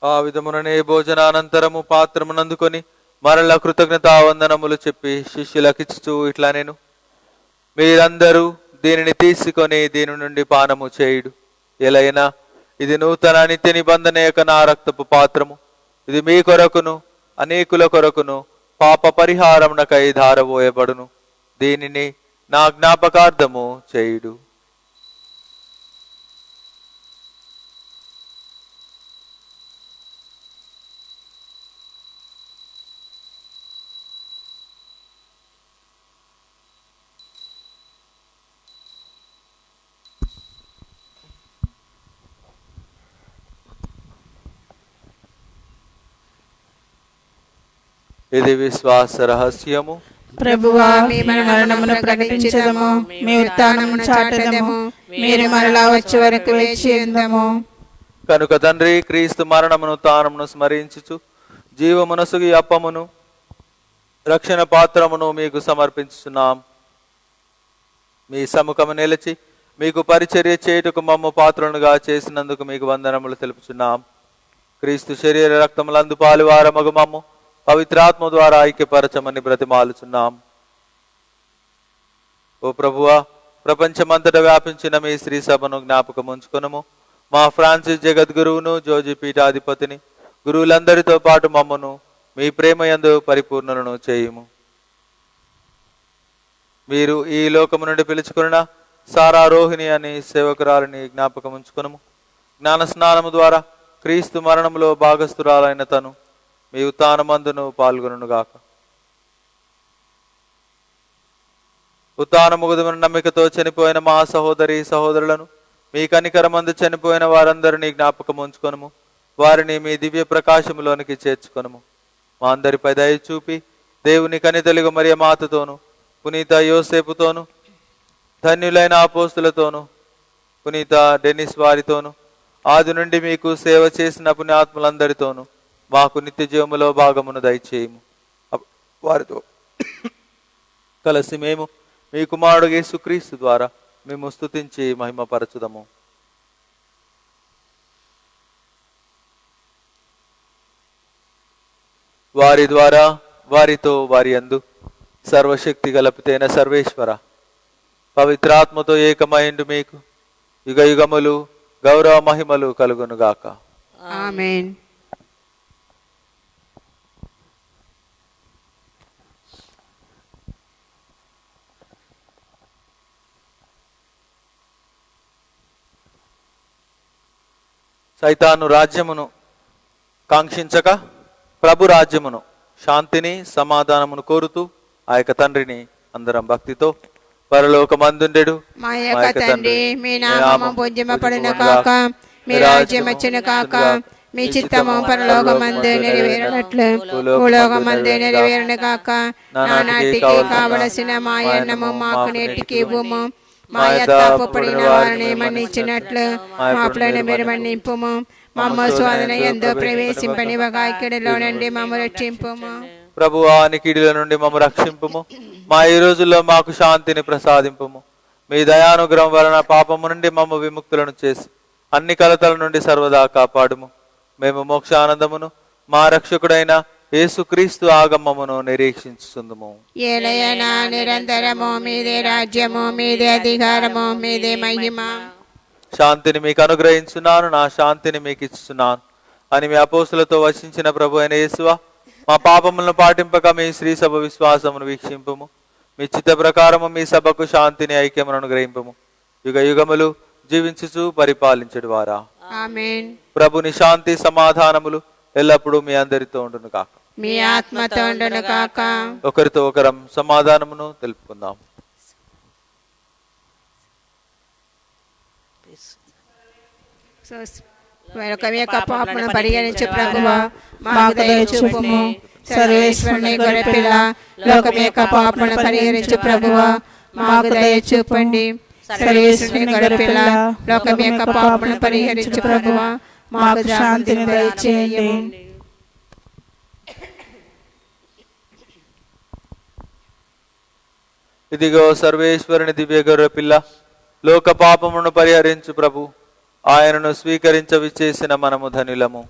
ఆ విధముననే భోజనానంతరము పాత్రమునందుకొని మరల కృతజ్ఞతావందనములు చెప్పి శిష్యులకిచ్చుచూ ఇట్లా నేను, మీరందరూ దీనిని తీసుకొని దీని నుండి పానము చేయుడు. ఎలైనా ఇది నూతన నిత్య నిబంధన యొక్క నా రక్తపు పాత్రము. ఇది మీ కొరకును అనేకుల కొరకును పాప పరిహారమునకై ధారబోయబడును. దీనిని నా జ్ఞాపకార్థము చేయుడు. ఇది విశ్వాస రహస్యము.
ప్రభువా, మీ మరణమును ప్రకటించదము, మీ ఉత్థానమును చాటెదము. మీరు మరలా వచ్చే వరకు వేచి ఉందము.
కనుక తండ్రి, క్రీస్తు మరణమును ఉత్థానమును స్మరించుచు జీవమునసుగి అప్పమును రక్షణ పాత్రమును మీకు సమర్పించుచున్నాం. మీ సముఖము నిలిచి మీకు పరిచర్య చేయుటకు మమ్ము పాత్రలుగా చేసినందుకు మీకు వందనములు తెలుపుచున్నాం. క్రీస్తు శరీర రక్తములందు పాలువారమగు మమ్ము పవిత్రాత్మ ద్వారా ఐక్యపరచమని బ్రతిమాలుచున్నాం. ఓ ప్రభువా, ప్రపంచమంతటా వ్యాపించిన మీ శ్రీ సభను జ్ఞాపకం ఉంచుకొనుము. మా ఫ్రాన్సిస్ జగద్గురువును, జోజి పీఠాధిపతిని, గురువులందరితో పాటు మమ్మను మీ ప్రేమ యందు పరిపూర్ణులను చేయుము. మీరు ఈ లోకము నుండి పిలుచుకున్న సారా రోహిణి అని సేవకురాలిని జ్ఞాపకం ఉంచుకొనుము. జ్ఞాన స్నానము ద్వారా క్రీస్తు మరణములో భాగస్థురాలైన తను మీ ఉత్థానమందును పాల్గొనుగాక. ఉత్థానముగుదమైన నమ్మికతో చనిపోయిన మా సహోదరి సహోదరులను, మీ కనికరమందు చనిపోయిన వారందరినీ జ్ఞాపకం ఉంచుకొనుము. వారిని మీ దివ్య ప్రకాశములోనికి చేర్చుకొనుము. మా అందరిపై దయ చూపి దేవుని కనితలుగు మరియ మాతతోను, పునీత యోసేపుతోను, ధన్యులైన అపోస్తులతోను, పునీత డెనిస్ వారితోను, ఆది నుండి మీకు సేవ చేసిన పుణ్యాత్ములందరితోను మాకు నిత్య జీవములో భాగమును దయచేయము. వారితో కలిసి మేము మీ కుమారుడు యేసుక్రీస్తు ద్వారా మేము స్తుతించి మహిమపరచుదము. వారి ద్వారా, వారితో, వారి యందు సర్వశక్తి గలపితైన సర్వేశ్వర, పవిత్రాత్మతో ఏకమైండు మీకు యుగ యుగములు గౌరవ మహిమలు కలుగునుగాక.
ఆమేన్.
సైతాను రాజ్యమును కాంక్షించక ప్రభు రాజ్యమును, శాంతిని, సమాధానమును కోరుతూ ఆ యొక్క తండ్రిని అందరం భక్తితో పరలోకమందుండెడు
మా యొక్క తండ్రి, మీ నామము పూజ్యమపడును కాక, మీ రాజ్యం వచ్చును కాక, మీ చిత్తము పరలోకమందు నెరవేరినట్లు భూలోకమందు నెరవేరును కాక. నానాటికి కావలసిన మా అన్నము మాకు నేటికి ఇవ్వుము. మా తప్పు పడిన వారిని మన్నించినట్లు మా అప్పులను మీరు మన్నింపుము. మమ్మ స్వాదన ఎందు ప్రవేశింపనివ్వగా ఇక్కడిలో నుండి మమ్మ రక్షింపుము.
ప్రభువా, నికీడుల నుండి మమ్మ రక్షింపుము. మా ఈ రోజుల్లో మాకు శాంతిని ప్రసాదింపుము. మీ దయానుగ్రహం వలన పాపము నుండి మమ్మ విముక్తులను చేసి అన్ని కలతల నుండి సర్వదా కాపాడుము. మేము మోక్షానందమును మా రక్షకుడైన యేసుక్రీస్తు ఆగమమును నిరీక్షించుకుందుము.
ఏలయనా నిరంతరము మీదే రాజ్యము, మీదే అధికారము, మీదే మహిమ.
శాంతిని మీకు అనుగ్రహించున్నాను, నా శాంతిని మీకు ఇస్తున్నాను అని మీ అపోస్తులతో వచించిన ప్రభు అయిన యేసువా, మా పాపములను పాటింపక మీ శ్రీ సభ విశ్వాసమును వీక్షింపుము. మీ చిత్త ప్రకారము మీ సభకు శాంతిని, ఐక్యమును అనుగ్రహింపుము. యుగ యుగములు జీవించుచు పరిపాలించడు వారా.
ఆమేన్.
ప్రభుని శాంతి సమాధానములు ఎల్లప్పుడూ మీ అందరితో ఉండును కాక,
మీ ఆత్మతో ఉండును కాక.
ఒకరితో ఒకరం సమాధానమును తెలుపుకుందాం.
లోకం యొక్క పాపమును పరిహరించు ప్రభువా, మాకు దయ చూపుము. సర్వేశ్వరుని గొర్రెపిల్ల, లోకం యొక్క పాపమును పరిహరించు ప్రభువా, మాకు దయ చూపండి. సర్వేశ్వరుని గొర్రెపిల్ల, లోకం యొక్క పాపమును పరిహరించు ప్రభువా, మాకు శాంతిని దయచేయండి.
ఇదిగో సర్వేశ్వరుని దివ్య గొర్రె పిల్ల, లోక పాపమును పరిహరించు ప్రభు. ఆయనను స్వీకరించ విచ్చేసిన మనము ధనులము.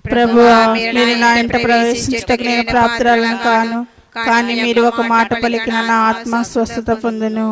ప్రభువా, మీరు నా ఇంట ప్రవేశించుటకు నేను ప్రాప్తురాలను కాను, కానీ మీరు ఒక మాట పలికిన నా ఆత్మ స్వస్థత పొందును.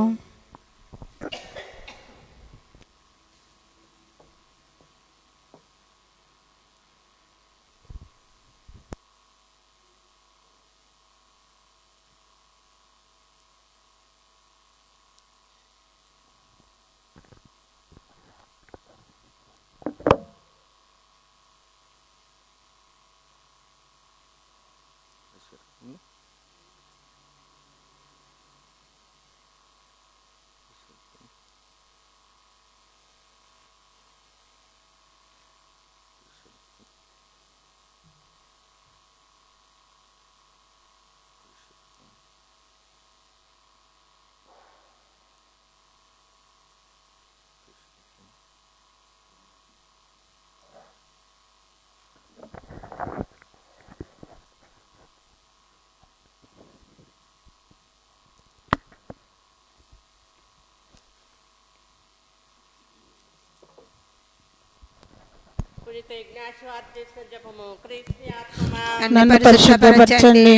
నన్ను పరిశుద్ధపరచండి,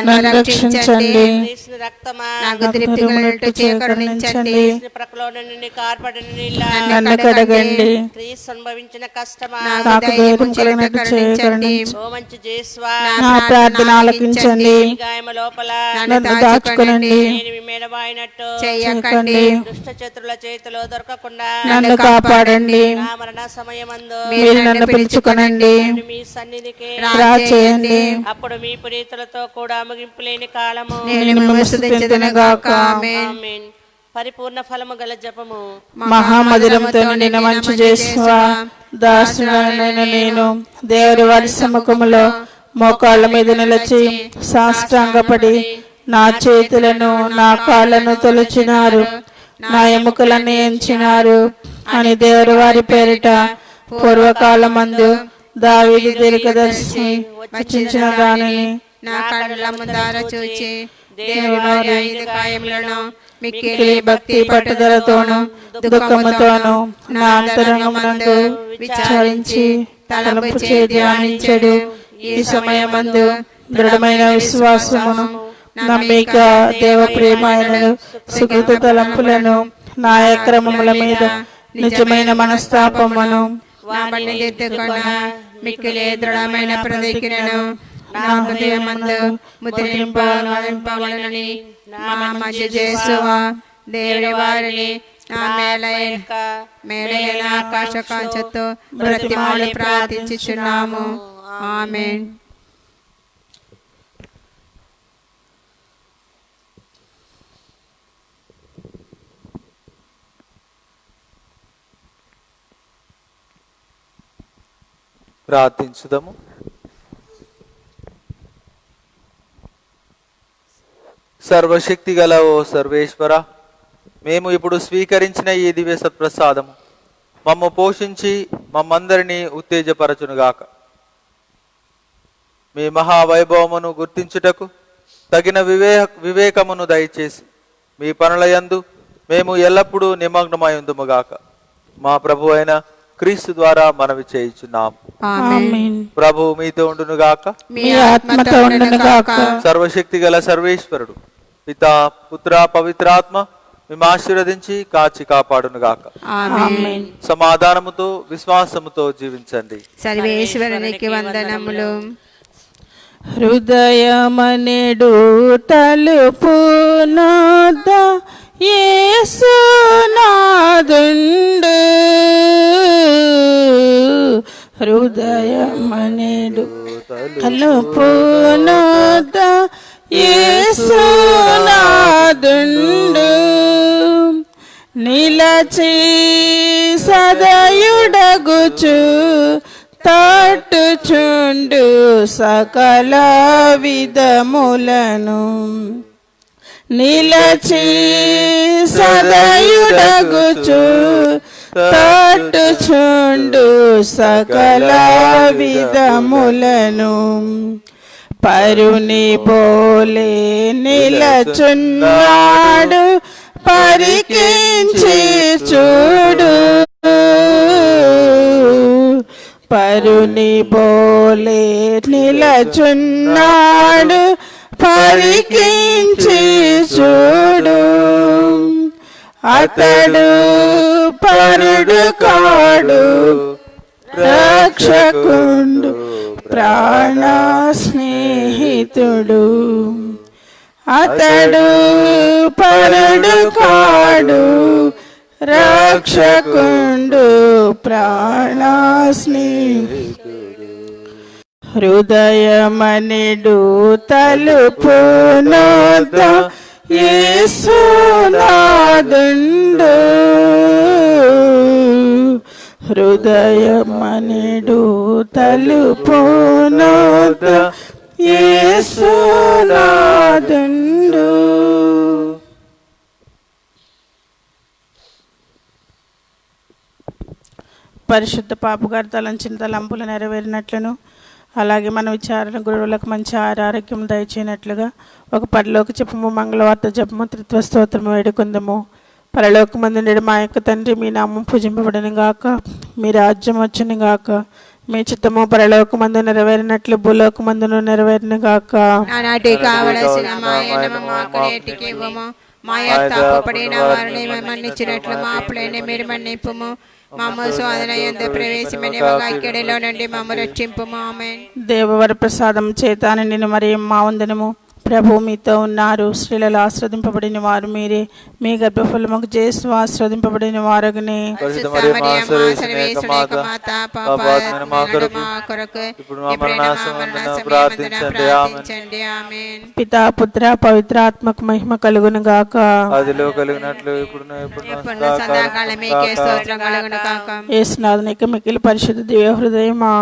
నన్ను రక్షించండి, నాకు తృప్తి కలుగునట్టు చేకరుణించండి, నన్ను కడగండి,
సంభవించిన కష్టమా
నాకు ధైర్యం కలిగినట్టు చేకరుణించండి, నా ప్రార్థన ఆలకించండి,
గాయమ లోపల
నన్ను దాచుకొనండి,
మేడబాయినట్టు
చేయకండి,
దుష్ట శత్రుల చేతిలో దొరకకుండా
నన్ను కాపాడండి,
నా మరణ సమయమందు
మీరు నన్ను పిలుచుకొనండి,
మీ సన్నిధికి
రా చేయండి,
అప్పుడు మీ పునీతులతో కూడా ముగింపు లేని కాలము
నేను మిమ్మల్ని స్తుతింతునుగాక. ఆమేన్.
ఆమేన్. పరిపూర్ణ ఫలము గల జపము.
మహామధురంతో నిండిన మంచి చేసువా, దాసుడైన నేను దేవుడి వారి సముఖములో మోకాళ్ళ మీద నిలిచి సాష్టాంగపడి నా చేతులను నా కాళ్ళను తొలచినారు, నా ఎముకలను ఎంచినారు అని దేవుడి వారి పేరిట పూర్వకాలమందు దావీదు దీర్ఘదర్శి వచించిన దానిని నా కళ్ళ ముందార చూచి దేవుడి వారి 5 గాయములను మిక్కిలి భక్తి పట్టుదలతోను దుఃఖముతోను నా అంతరంగమునందు విచారించి తలపు చే ధ్యానించెడు. ఈ సమయమందు దృఢమైన విశ్వాసమును, నమ్మిక, దేవ ప్రేమాయణను, సుకృత తలంపులను, న్యాయక్రమముల మీద నిజమైన మనస్తాపమును, వాటిని దిద్దుకొన మిక్కిలి దృఢమైన ప్రతిజ్ఞను నా హృదయమందు ముద్రింపవలనని నా మధ్య చేసువా, దేవుడి వారిని
నా మేలైన ఆకాశకాంక్షతో బ్రతిమాలి ప్రార్థించుచున్నాము. ఆమేన్.
ప్రార్థించుదాము. సర్వశక్తి గల ఓ సర్వేశ్వర, మేము ఇప్పుడు స్వీకరించిన ఈ దివ్య సత్ప్రసాదము మమ్ము పోషించి మమ్మందరినీ ఉత్తేజపరచునుగాక. మీ మహావైభవమును గుర్తించుటకు తగిన వివేకమును దయచేసి మీ పనులయందు మేము ఎల్లప్పుడూ నిమగ్నమైందుముగాక. మా ప్రభు అయిన క్రీస్తు ద్వారా మనవి చేయుచున్నాం.
ఆమేన్.
ప్రభు మీతో ఉండునుగాక.
మీ ఆత్మతో ఉండునుగాక.
సర్వశక్తి గల సర్వేశ్వరుడు పితా పుత్ర పవిత్రాత్మ మేము ఆశీర్వదించి కాచి కాపాడునుగాక.
ఆమేన్.
సమాధానముతో విశ్వాసముతో జీవించండి.
సర్వేశ్వరునికి వందనములు.
హృదయమనెడు తలుపు నాద యేసునాదుండు. హృదయమనెడు తలుపు నాద యేసునాదుండు. నిలచి సదయుడగుచు తట్టుచుండు సకల విధములను. నిలచి సదయుడగుచు తట్టుచుండు సకల విధములను. పరుని బోలే నిలచున్నాడు పరికించి చూడు. పరుని బోలే నిలచున్నాడు పరికించి చూడు. అతడు పరుడు కాడు రక్షకుండు ప్రాణ స్నేహితుడు. అతడు పరుడు కాడు రక్షకుండు ప్రాణ స్నేహితుడు. హృదయమనెడు తలుపు నాద యేసునాదుండు. హృదయమనెడు తలుపు నాద యేసునాదుండు. పరిశుద్ధ పాపుగారి తలంచిన తలంపులు నెరవేరినట్లును అలాగే మన విచారణ గురువులకు మంచి ఆరోగ్యం దయచేయనట్లుగా ఒక పరలోక జపము మంగళవార్త జపము త్రిత్వ స్తోత్రము వేడుకుందము. పరలోకమందుండెడు మా యొక్క తండ్రి, మీ నామం పూజింపబడును గాక, మీ రాజ్యం వచ్చును గాక, మీ చిత్తము పరలోకమందు నెరవేరినట్లు భూలోకమందును నెరవేరును గాక.
నానాటి కావలసిన మా అన్నము మాకు నేటికి ఇవ్వము. మా యొక్క తప్పుపడిన వారిని మేము మన్నించినట్లు మా అప్పులైన మీరు మన్నింపుము. మమ్మ స్వాధీన యందు ప్రవేశమని వాక్యడిలో నుండి మమ్మ రక్షింపుము. ఆమేన్.
దేవవర ప్రసాదం చేత నిండిన మరియమ్మ మా వందనము. ప్రభు మీతో ఉన్నారు, స్త్రీలలో ఆస్వాదింపబడిన వారు మీరే, మీ గర్భఫలముకు చేస్తూ ఆస్వాదింపబడిన వారగనే. పితా పుత్ర పవిత్రాత్మకు మహిమ కలుగును గాక.
అదిలో కలిగినట్లు ఇప్పుడు
యేసునాథునికి మిక్కిలి పరిశుద్ధ దివ్య హృదయమా,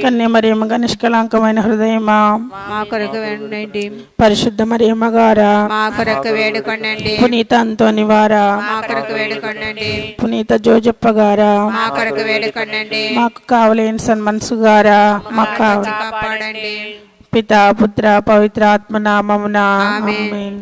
కన్య మరియమ్మ నిష్కళంకమైన హృదయమా,
మా కొరకు వేడుకోండి.
పరిశుద్ధ మరియమ్మ గారా,
మా కొరకు వేడుకోండి.
పునీత అంతోని వారా,
మా కొరకు వేడుకోండి.
పునీత జోజప్ప గారా,
మా కొరకు వేడుకోండి.
మాకు కావలేని సన్మనసు గారా, మాకు కాపాడండి.
కాపాడండి.
పితా పుత్ర పవిత్ర ఆత్మ నామమున ఆమేన్.